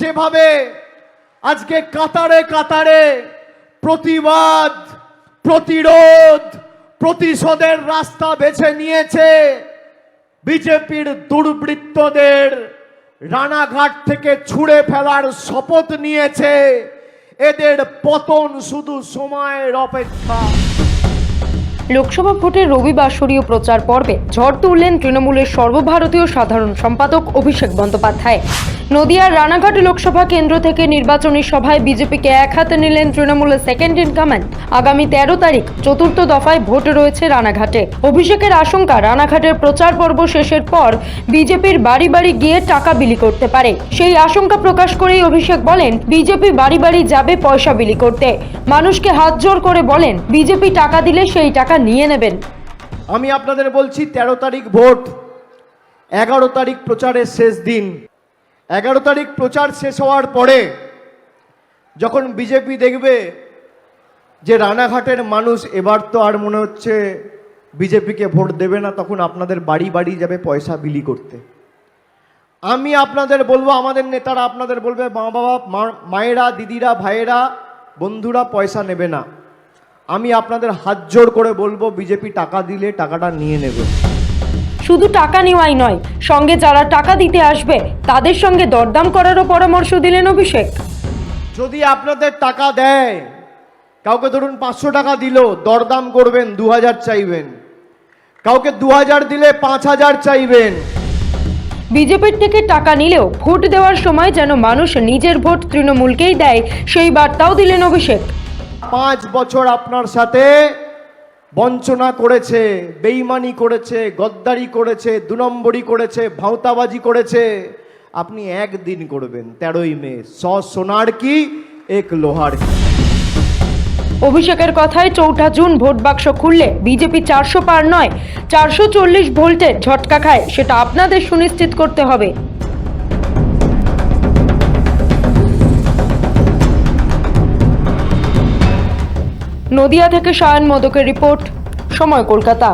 যেভাবে আজকে কাতারে কাতারে প্রতিবাদ, প্রতিরোধ, প্রতিশোধের রাস্তা বেছে নিয়েছে, বিজেপির দুর্বৃত্তদের রানাঘাট থেকে ছুঁড়ে ফেলার শপথ নিয়েছে, এদের পতন শুধু সময়ের অপেক্ষা। লোকসভা ভোটের রবিবাসরীয় প্রচার পর্বে ঝড় তুললেন তৃণমূলের সর্বভারতীয় সাধারণ সম্পাদক অভিষেক বন্দ্যোপাধ্যায়। নদিয়ার রানাঘাট লোকসভা কেন্দ্র থেকে নির্বাচনী সভায় বিজেপিকে এক হাতে নিলেন তৃণমূলের সেকেন্ড ইন কমান্ড। আগামী 13 তারিখ চতুর্থ দফায় ভোট রয়েছে রানাঘাটে। অভিষেকের আশঙ্কা, রানাঘাটের প্রচার পর্ব শেষের পর বিজেপির বাড়ি বাড়ি গিয়ে টাকা বিলি করতে পারে। সেই আশঙ্কা প্রকাশ করেই অভিষেক বলেন, বিজেপি বাড়ি বাড়ি যাবে পয়সা বিলি করতে। মানুষকে হাত জোর করে বলেন, বিজেপি টাকা দিলে সেই টাকা নিয়ে নেবেন। আমি আপনাদের বলছি, 13 তারিখ ভোট, 11 তারিখ প্রচারের শেষ দিন। 11 তারিখ প্রচার শেষ হওয়ার পরে যখন বিজেপি দেখবে যে রানাঘাটের মানুষ এবার তো আর মনে হচ্ছে বিজেপিকে ভোট দেবে না, তখন আপনাদের বাড়ি বাড়ি যাবে পয়সা বিলি করতে। আমি আপনাদের বলবো, আমাদের নেতারা আপনাদের বলবে, মা বাবা, মায়েরা, দিদিরা, ভাইয়েরা, বন্ধুরা পয়সা নেবে না। আমি আপনাদের হাত জোর করে বলবো, বিজেপি টাকা দিলে টাকাটা নিয়ে নেবে। শুধু টাকা নেওয়াই নয়, সঙ্গে যারা টাকা দিতে আসবে তাদের সঙ্গে দরদাম করারও পরামর্শ দিলেন অভিষেক। যদি আপনাদের টাকা দেয়, কাউকে ধরুন 500 টাকা দিল, দরদাম করবেন, 2000 চাইবেন। কাউকে 2000 দিলে 5000 চাইবেন। বিজেপির থেকে টাকা নিলেও ভোট দেওয়ার সময় যেন মানুষ নিজের ভোট তৃণমূলকেই দেয়, সেই বার্তাও দিলেন অভিষেক। 5 বছর আপনার সাথে বঞ্চনা করেছে, বেইমানি করেছে, গদ্দারি করেছে, 2 নম্বরি করেছে, ভাঁওতাবাজি করেছে। আপনি একদিন করবেন, 13ই মে, 100 সোনার কি, 1 লোহার কি। অভিষেকের কথায় 4 জুন ভোট বাক্স খুললে বিজেপি 400 পার নয়, 440 ভোল্টের ঝটকা খায়, সেটা আপনাদের সুনিশ্চিত করতে হবে। নদিয়া থেকে সায়ন মোদকের রিপোর্ট, সময় কলকাতা।